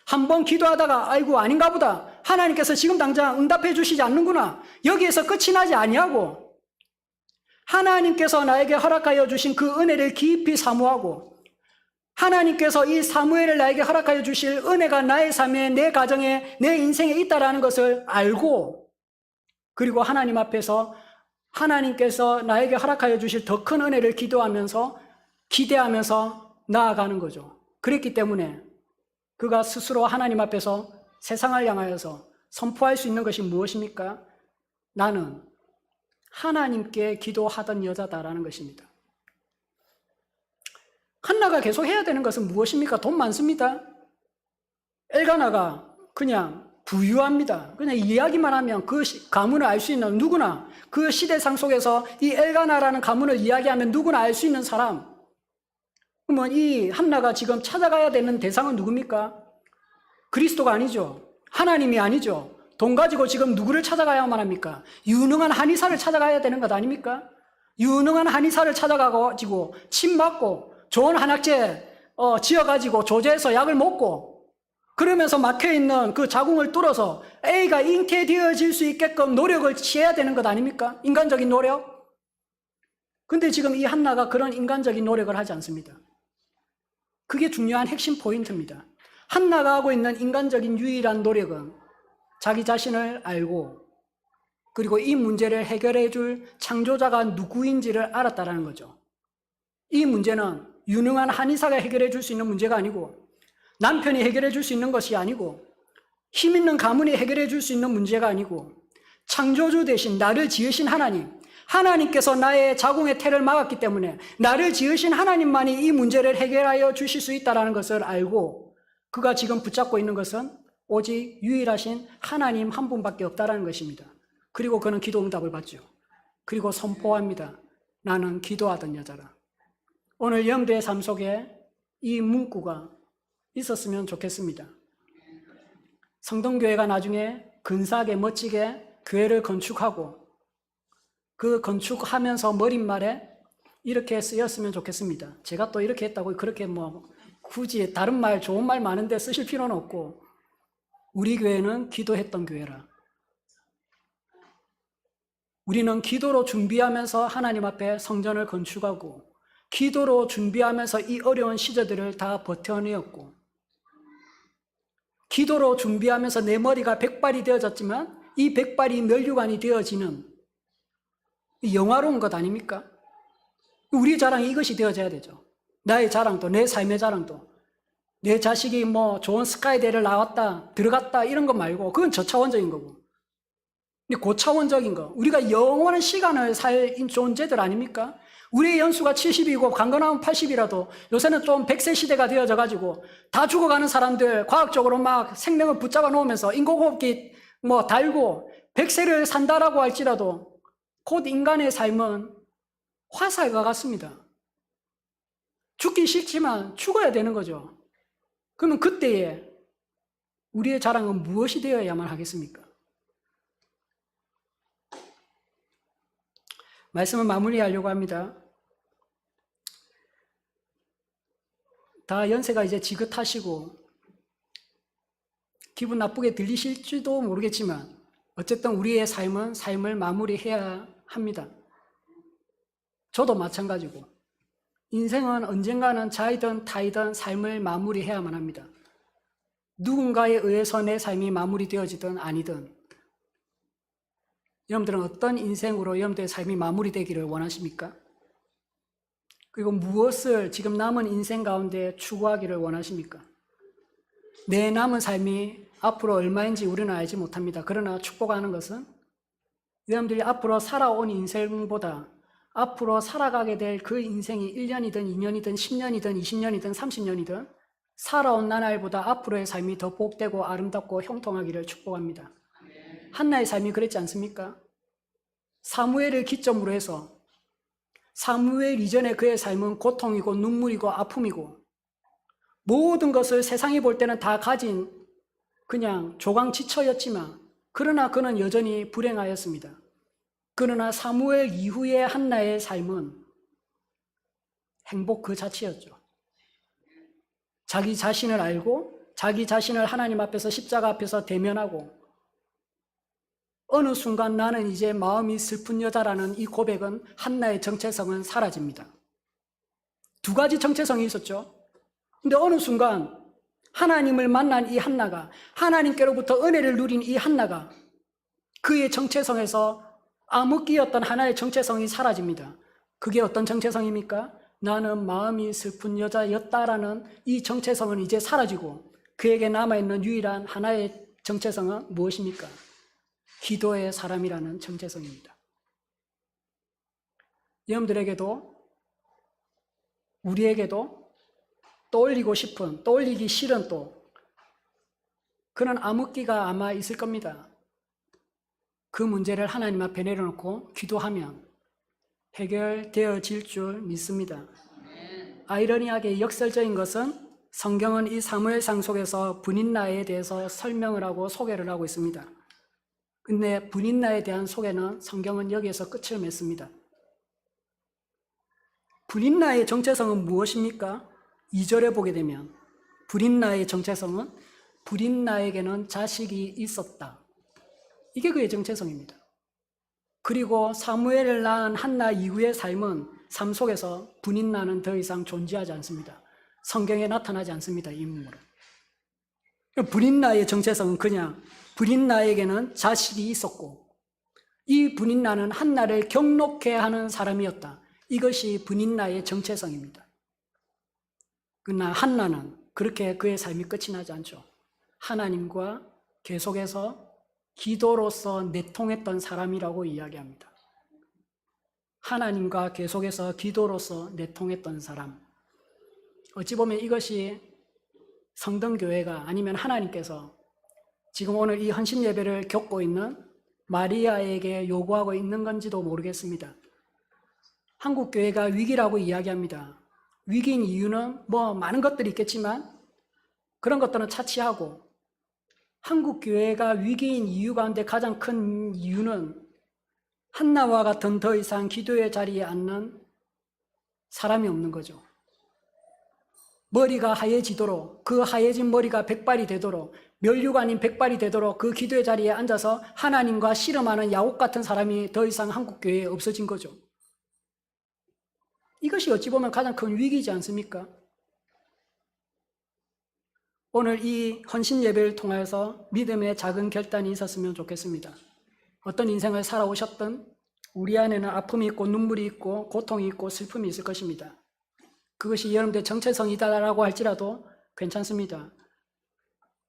한번 기도하다가 아이고 아닌가 보다, 하나님께서 지금 당장 응답해 주시지 않는구나, 여기에서 끝이 나지 아니하고 하나님께서 나에게 허락하여 주신 그 은혜를 깊이 사모하고 하나님께서 이 사무엘을 나에게 허락하여 주실 은혜가 나의 삶에, 내 가정에, 내 인생에 있다라는 것을 알고, 그리고 하나님 앞에서 하나님께서 나에게 허락하여 주실 더 큰 은혜를 기도하면서 기대하면서 나아가는 거죠. 그랬기 때문에 그가 스스로 하나님 앞에서 세상을 향하여서 선포할 수 있는 것이 무엇입니까? 나는 하나님께 기도하던 여자다라는 것입니다. 한나가 계속 해야 되는 것은 무엇입니까? 돈 많습니다. 엘가나가 그냥 부유합니다. 그냥 이야기만 하면 그 가문을 알 수 있는, 누구나 그 시대상 속에서 이 엘가나라는 가문을 이야기하면 누구나 알 수 있는 사람. 그러면 이 한나가 지금 찾아가야 되는 대상은 누굽니까? 그리스도가 아니죠. 하나님이 아니죠. 돈 가지고 지금 누구를 찾아가야만 합니까? 유능한 한의사를 찾아가야 되는 것 아닙니까? 유능한 한의사를 찾아가지고 침 맞고 좋은 한약재 지어가지고 조제해서 약을 먹고 그러면서 막혀있는 그 자궁을 뚫어서 A가 잉태되어질 수 있게끔 노력을 취해야 되는 것 아닙니까? 인간적인 노력? 근데 지금 이 한나가 그런 인간적인 노력을 하지 않습니다. 그게 중요한 핵심 포인트입니다. 한나가 하고 있는 인간적인 유일한 노력은 자기 자신을 알고 그리고 이 문제를 해결해 줄 창조자가 누구인지를 알았다라는 거죠. 이 문제는 유능한 한의사가 해결해 줄 수 있는 문제가 아니고 남편이 해결해 줄 수 있는 것이 아니고 힘 있는 가문이 해결해 줄 수 있는 문제가 아니고 창조주 대신 나를 지으신 하나님께서 나의 자궁의 태를 막았기 때문에 나를 지으신 하나님만이 이 문제를 해결하여 주실 수 있다는 것을 알고 그가 지금 붙잡고 있는 것은 오직 유일하신 하나님 한 분밖에 없다는 것입니다. 그리고 그는 기도 응답을 받죠. 그리고 선포합니다. 나는 기도하던 여자라. 오늘 여러분들의 삶 속에 이 문구가 있었으면 좋겠습니다. 성동교회가 나중에 근사하게 멋지게 교회를 건축하고 그 건축하면서 머릿말에 이렇게 쓰였으면 좋겠습니다. 제가 또 이렇게 했다고 그렇게 굳이 다른 말 좋은 말 많은데 쓰실 필요는 없고 우리 교회는 기도했던 교회라. 우리는 기도로 준비하면서 하나님 앞에 성전을 건축하고 기도로 준비하면서 이 어려운 시절들을 다 버텨내었고 기도로 준비하면서 내 머리가 백발이 되어졌지만 이 백발이 면류관이 되어지는 영화로운 것 아닙니까? 우리 자랑이 이것이 되어져야 되죠. 나의 자랑도 내 삶의 자랑도 내 자식이 좋은 스카이대를 나왔다 들어갔다 이런 것 말고 그건 저차원적인 거고 근데 고차원적인 거 우리가 영원한 시간을 살 존재들 아닙니까? 우리의 연수가 70이고 강건하면 80이라도 요새는 좀 100세 시대가 되어져 가지고 다 죽어가는 사람들 과학적으로 막 생명을 붙잡아 놓으면서 인공호흡기 달고 100세를 산다라고 할지라도 곧 인간의 삶은 화살과 같습니다. 죽기 싫지만 죽어야 되는 거죠. 그러면 그때에 우리의 자랑은 무엇이 되어야만 하겠습니까? 말씀을 마무리하려고 합니다. 다 연세가 이제 지긋하시고 기분 나쁘게 들리실지도 모르겠지만 어쨌든 우리의 삶은 삶을 마무리해야 합니다. 저도 마찬가지고 인생은 언젠가는 자이든 타이든 삶을 마무리해야만 합니다. 누군가에 의해서 내 삶이 마무리되어지든 아니든 여러분들은 어떤 인생으로 여러분들의 삶이 마무리되기를 원하십니까? 그리고 무엇을 지금 남은 인생 가운데 추구하기를 원하십니까? 내 남은 삶이 앞으로 얼마인지 우리는 알지 못합니다. 그러나 축복하는 것은 여러분들이 앞으로 살아온 인생보다 앞으로 살아가게 될 그 인생이 1년이든 2년이든 10년이든 20년이든 30년이든 살아온 나날보다 앞으로의 삶이 더 복되고 아름답고 형통하기를 축복합니다. 한나의 삶이 그랬지 않습니까? 사무엘을 기점으로 해서 사무엘 이전에 그의 삶은 고통이고 눈물이고 아픔이고 모든 것을 세상이 볼 때는 다 가진 그냥 조강지처였지만 그러나 그는 여전히 불행하였습니다. 그러나 사무엘 이후의 한나의 삶은 행복 그 자체였죠. 자기 자신을 알고 자기 자신을 하나님 앞에서 십자가 앞에서 대면하고 어느 순간 나는 이제 마음이 슬픈 여자라는 이 고백은 한나의 정체성은 사라집니다. 두 가지 정체성이 있었죠. 근데 어느 순간 하나님을 만난 이 한나가 하나님께로부터 은혜를 누린 이 한나가 그의 정체성에서 암흑기였던 하나의 정체성이 사라집니다. 그게 어떤 정체성입니까? 나는 마음이 슬픈 여자였다라는 이 정체성은 이제 사라지고 그에게 남아있는 유일한 하나의 정체성은 무엇입니까? 기도의 사람이라는 정체성입니다. 여러분들에게도 우리에게도 떠올리기 싫은 또 그런 암흑기가 아마 있을 겁니다. 그 문제를 하나님 앞에 내려놓고 기도하면 해결되어질 줄 믿습니다. 아이러니하게 역설적인 것은 성경은 이 사무엘상 속에서 분인나에 대해서 설명을 하고 소개를 하고 있습니다. 근데 분인나에 대한 소개는 성경은 여기에서 끝을 맺습니다. 분인나의 정체성은 무엇입니까? 2절에 보게 되면 분인나의 정체성은 분인나에게는 자식이 있었다. 이게 그의 정체성입니다. 그리고 사무엘을 낳은 한나 이후의 삶은 삶 속에서 분인나는 더 이상 존재하지 않습니다. 성경에 나타나지 않습니다. 이 인물은. 브린나의 정체성은 그냥 브린나에게는 자식이 있었고 이 브린나는 한나를 경록해 하는 사람이었다. 이것이 브린나의 정체성입니다. 그러나 한나는 그렇게 그의 삶이 끝이 나지 않죠. 하나님과 계속해서 기도로서 내통했던 사람이라고 이야기합니다. 하나님과 계속해서 기도로서 내통했던 사람. 어찌 보면 이것이 성등교회가 아니면 하나님께서 지금 오늘 이 헌신 예배를 겪고 있는 마리아에게 요구하고 있는 건지도 모르겠습니다. 한국교회가 위기라고 이야기합니다. 위기인 이유는 많은 것들이 있겠지만 그런 것들은 차치하고 한국교회가 위기인 이유 가운데 가장 큰 이유는 한나와 같은 더 이상 기도의 자리에 앉는 사람이 없는 거죠. 머리가 하얘지도록 그 하얘진 머리가 백발이 되도록 면류가 아닌 백발이 되도록 그 기도의 자리에 앉아서 하나님과 씨름하는 야곱 같은 사람이 더 이상 한국교회에 없어진 거죠. 이것이 어찌 보면 가장 큰 위기이지 않습니까? 오늘 이 헌신 예배를 통해서 믿음의 작은 결단이 있었으면 좋겠습니다. 어떤 인생을 살아오셨든 우리 안에는 아픔이 있고 눈물이 있고 고통이 있고 슬픔이 있을 것입니다. 그것이 여러분들의 정체성이다라고 할지라도 괜찮습니다.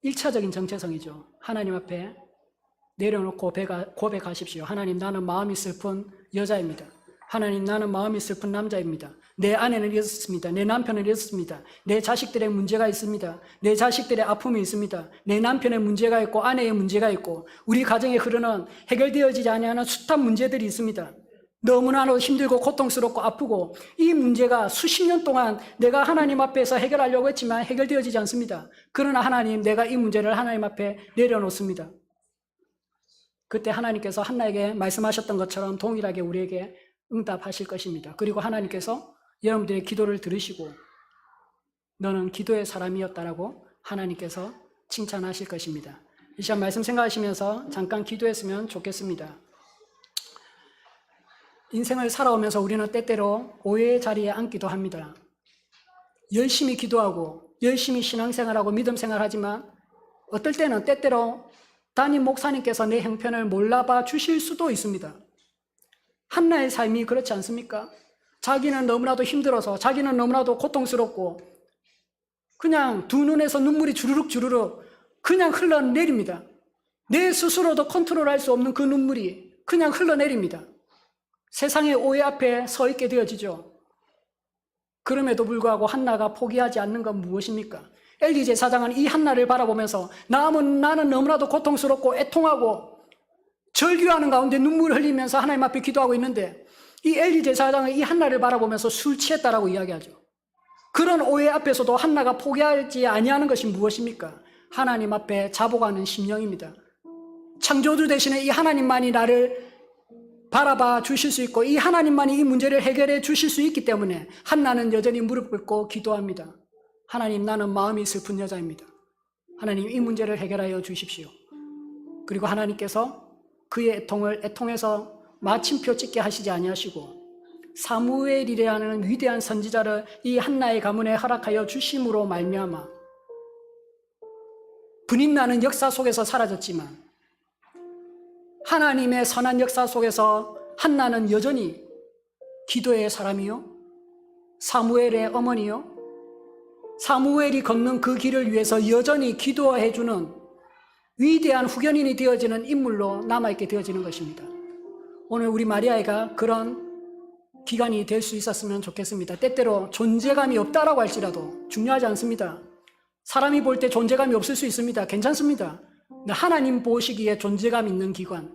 1차적인 정체성이죠. 하나님 앞에 내려놓고 고백하십시오. 하나님, 나는 마음이 슬픈 여자입니다. 하나님, 나는 마음이 슬픈 남자입니다. 내 아내는 이렇습니다. 내 남편은 이렇습니다. 내 자식들의 문제가 있습니다. 내 자식들의 아픔이 있습니다. 내 남편의 문제가 있고 아내의 문제가 있고 우리 가정에 흐르는 해결되어지지 아니하는 숱한 문제들이 있습니다. 너무나도 힘들고 고통스럽고 아프고 이 문제가 수십 년 동안 내가 하나님 앞에서 해결하려고 했지만 해결되어지지 않습니다. 그러나 하나님, 내가 이 문제를 하나님 앞에 내려놓습니다. 그때 하나님께서 한나에게 말씀하셨던 것처럼 동일하게 우리에게 응답하실 것입니다. 그리고 하나님께서 여러분들의 기도를 들으시고 너는 기도의 사람이었다라고 하나님께서 칭찬하실 것입니다. 이 시간 말씀 생각하시면서 잠깐 기도했으면 좋겠습니다. 인생을 살아오면서 우리는 때때로 오해의 자리에 앉기도 합니다. 열심히 기도하고 열심히 신앙생활하고 믿음생활하지만 어떨 때는 때때로 담임 목사님께서 내 형편을 몰라봐 주실 수도 있습니다. 한나의 삶이 그렇지 않습니까? 자기는 너무나도 힘들어서 자기는 너무나도 고통스럽고 그냥 두 눈에서 눈물이 주르륵 그냥 흘러내립니다. 내 스스로도 컨트롤할 수 없는 그 눈물이 그냥 흘러내립니다. 세상의 오해 앞에 서 있게 되어지죠. 그럼에도 불구하고 한나가 포기하지 않는 건 무엇입니까? 엘리 제사장은 이 한나를 바라보면서 나는 너무나도 고통스럽고 애통하고 절규하는 가운데 눈물을 흘리면서 하나님 앞에 기도하고 있는데 이 엘리 제사장은 이 한나를 바라보면서 술 취했다라고 이야기하죠. 그런 오해 앞에서도 한나가 포기하지 아니하는 것이 무엇입니까? 하나님 앞에 자복하는 심령입니다. 창조주 대신에 이 하나님만이 나를 바라봐 주실 수 있고 이 하나님만이 이 문제를 해결해 주실 수 있기 때문에 한나는 여전히 무릎 꿇고 기도합니다. 하나님, 나는 마음이 슬픈 여자입니다. 하나님, 이 문제를 해결하여 주십시오. 그리고 하나님께서 그의 애통을 애통해서 마침표 찍게 하시지 아니하시고 사무엘이라는 위대한 선지자를 이 한나의 가문에 허락하여 주심으로 말미암아 분임나는 역사 속에서 사라졌지만 하나님의 선한 역사 속에서 한나는 여전히 기도의 사람이요, 사무엘의 어머니요, 사무엘이 걷는 그 길을 위해서 여전히 기도해주는 위대한 후견인이 되어지는 인물로 남아있게 되어지는 것입니다. 오늘 우리 마리아가 그런 기간이 될 수 있었으면 좋겠습니다. 때때로 존재감이 없다라고 할지라도 중요하지 않습니다. 사람이 볼 때 존재감이 없을 수 있습니다. 괜찮습니다. 하나님 보시기에 존재감 있는 기관.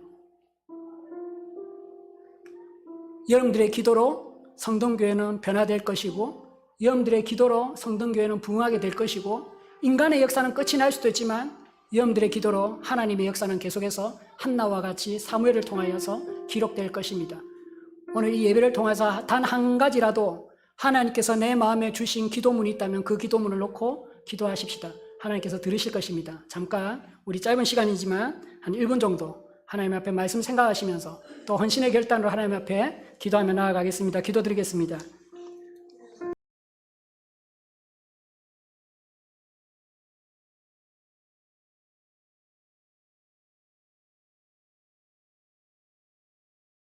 여러분들의 기도로 성동교회는 변화될 것이고 여러분들의 기도로 성동교회는 부흥하게 될 것이고 인간의 역사는 끝이 날 수도 있지만 여러분들의 기도로 하나님의 역사는 계속해서 한나와 같이 사무엘을 통하여서 기록될 것입니다. 오늘 이 예배를 통해서 단 한 가지라도 하나님께서 내 마음에 주신 기도문이 있다면 그 기도문을 놓고 기도하십시다. 하나님께서 들으실 것입니다. 잠깐 우리 짧은 시간이지만 한 1분 정도 하나님 앞에 말씀 생각하시면서 또 헌신의 결단으로 하나님 앞에 기도하며 나아가겠습니다. 기도드리겠습니다.